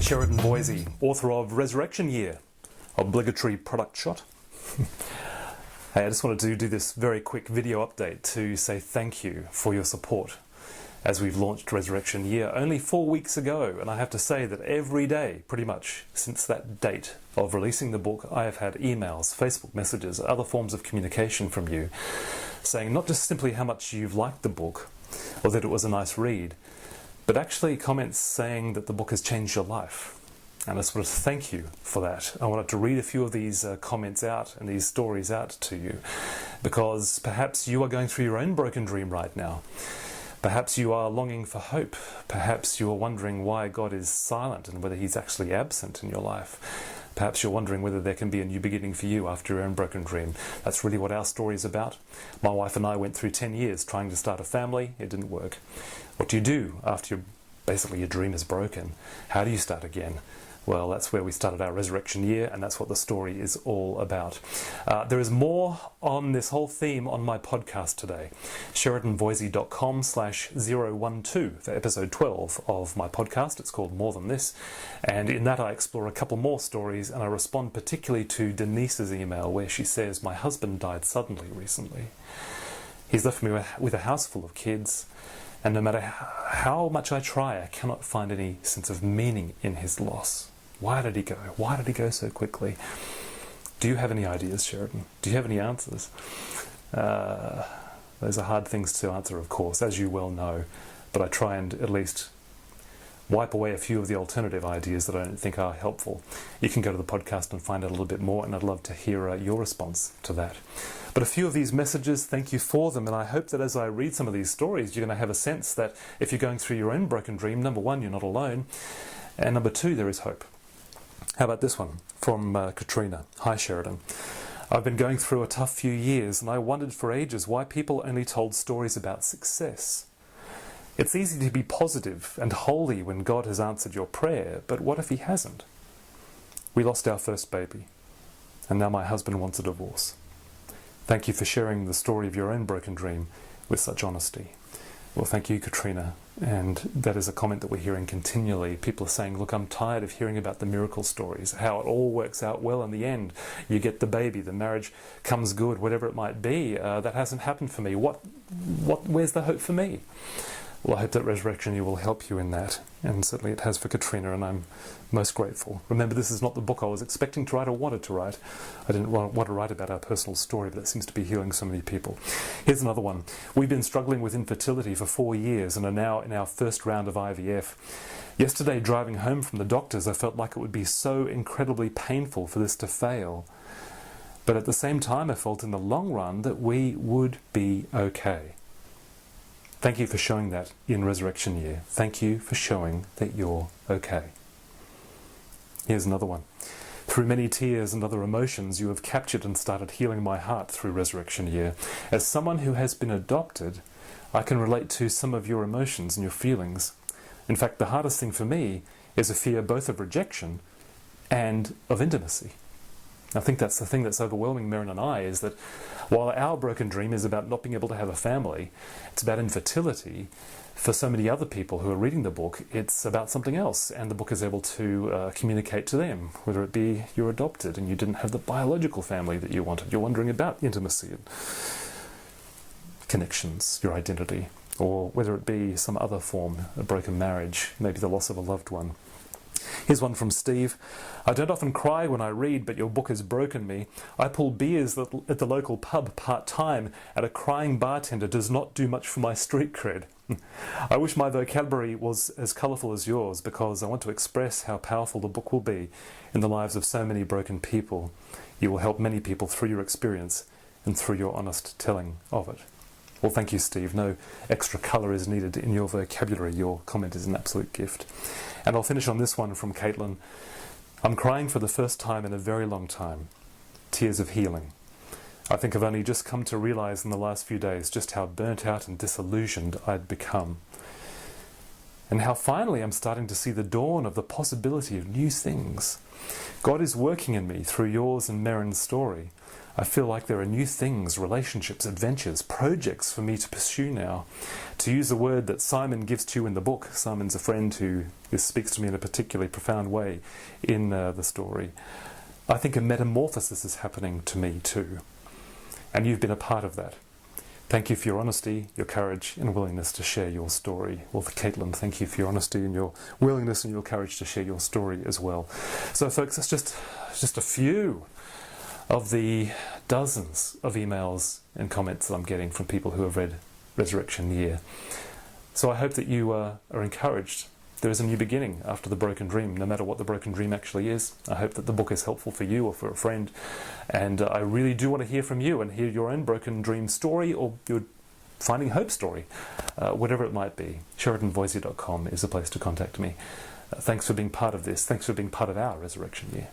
Sheridan Boise, author of Resurrection Year, obligatory product shot. Hey, I just wanted to do this very quick video update to say thank you for your support as we've launched Resurrection Year only 4 weeks ago, and I have to say that every day, pretty much, since that date of releasing the book, I have had emails, Facebook messages, other forms of communication from you saying not just simply how much you've liked the book or that it was a nice read, but actually comments saying that the book has changed your life. And I just want to thank you for that. I wanted to read a few of these comments out and these stories out to you, because perhaps you are going through your own broken dream right now. Perhaps you are longing for hope. Perhaps you are wondering why God is silent and whether he's actually absent in your life. Perhaps you're wondering whether there can be a new beginning for you after your own broken dream. That's really what our story is about. My wife and I went through 10 years trying to start a family. It didn't work. What do you do after basically your dream is broken? How do you start again? Well, that's where we started our Resurrection Year, and that's what the story is all about. There is more on this whole theme on my podcast today. SheridanBoise.com/012 for episode 12 of my podcast. It's called More Than This. And in that I explore a couple more stories, and I respond particularly to Denise's email where she says, "My husband died suddenly recently. He's left me with a house full of kids, and no matter how much I try, I cannot find any sense of meaning in his loss. Why did he go? Why did he go so quickly?" Do you have any ideas, Sheridan? Do you have any answers? Those are hard things to answer, of course, as you well know, but I try and at least wipe away a few of the alternative ideas that I don't think are helpful. You can go to the podcast and find out a little bit more, and I'd love to hear your response to that. But a few of these messages, thank you for them, and I hope that as I read some of these stories, you're going to have a sense that if you're going through your own broken dream, number one, you're not alone, and number two, there is hope. How about this one from Katrina? "Hi Sheridan. I've been going through a tough few years, and I wondered for ages why people only told stories about success. It's easy to be positive and holy when God has answered your prayer, but what if he hasn't? We lost our first baby, and now my husband wants a divorce. Thank you for sharing the story of your own broken dream with such honesty." Well, thank you, Katrina. And that is a comment that we're hearing continually. People are saying, look, I'm tired of hearing about the miracle stories, how it all works out well in the end. You get the baby, the marriage comes good, whatever it might be. That hasn't happened for me. Where's the hope for me? Well, I hope that Resurrection Year will help you in that, and certainly it has for Katrina, and I'm most grateful. Remember, this is not the book I was expecting to write or wanted to write. I didn't want to write about our personal story, but it seems to be healing so many people. Here's another one. "We've been struggling with infertility for 4 years and are now in our first round of IVF. Yesterday, driving home from the doctors, I felt like it would be so incredibly painful for this to fail. But at the same time, I felt in the long run that we would be okay." Thank you for showing that in Resurrection Year. Thank you for showing that you're okay. Here's another one. "Through many tears and other emotions, you have captured and started healing my heart through Resurrection Year. As someone who has been adopted, I can relate to some of your emotions and your feelings. In fact, the hardest thing for me is a fear both of rejection and of intimacy." I think that's the thing that's overwhelming Merrin and I, is that while our broken dream is about not being able to have a family, it's about infertility. For so many other people who are reading the book, it's about something else, and the book is able to communicate to them, whether it be you're adopted and you didn't have the biological family that you wanted. You're wondering about intimacy and connections, your identity, or whether it be some other form, a broken marriage, maybe the loss of a loved one. Here's one from Steve. "I don't often cry when I read, but your book has broken me. I pull beers at the local pub part-time, and a crying bartender does not do much for my street cred. I wish my vocabulary was as colourful as yours, because I want to express how powerful the book will be in the lives of so many broken people. You will help many people through your experience and through your honest telling of it." Well, thank you, Steve. No extra colour is needed in your vocabulary. Your comment is an absolute gift. And I'll finish on this one from Caitlin. "I'm crying for the first time in a very long time. Tears of healing. I think I've only just come to realise in the last few days just how burnt out and disillusioned I'd become. And how finally I'm starting to see the dawn of the possibility of new things. God is working in me through yours and Merrin's story. I feel like there are new things, relationships, adventures, projects for me to pursue now. To use the word that Simon gives to you in the book, Simon's a friend who speaks to me in a particularly profound way in the story. I think a metamorphosis is happening to me too. And you've been a part of that. Thank you for your honesty, your courage and willingness to share your story. Well, for Caitlin, thank you for your honesty and your willingness and your courage to share your story as well. So folks, it's just a few of the dozens of emails and comments that I'm getting from people who have read Resurrection Year. So I hope that you are encouraged. There is a new beginning after the broken dream, no matter what the broken dream actually is. I hope that the book is helpful for you or for a friend. And I really do want to hear from you and hear your own broken dream story or your finding hope story, whatever it might be. SheridanVoisey.com is a place to contact me. Thanks for being part of this. Thanks for being part of our Resurrection Year.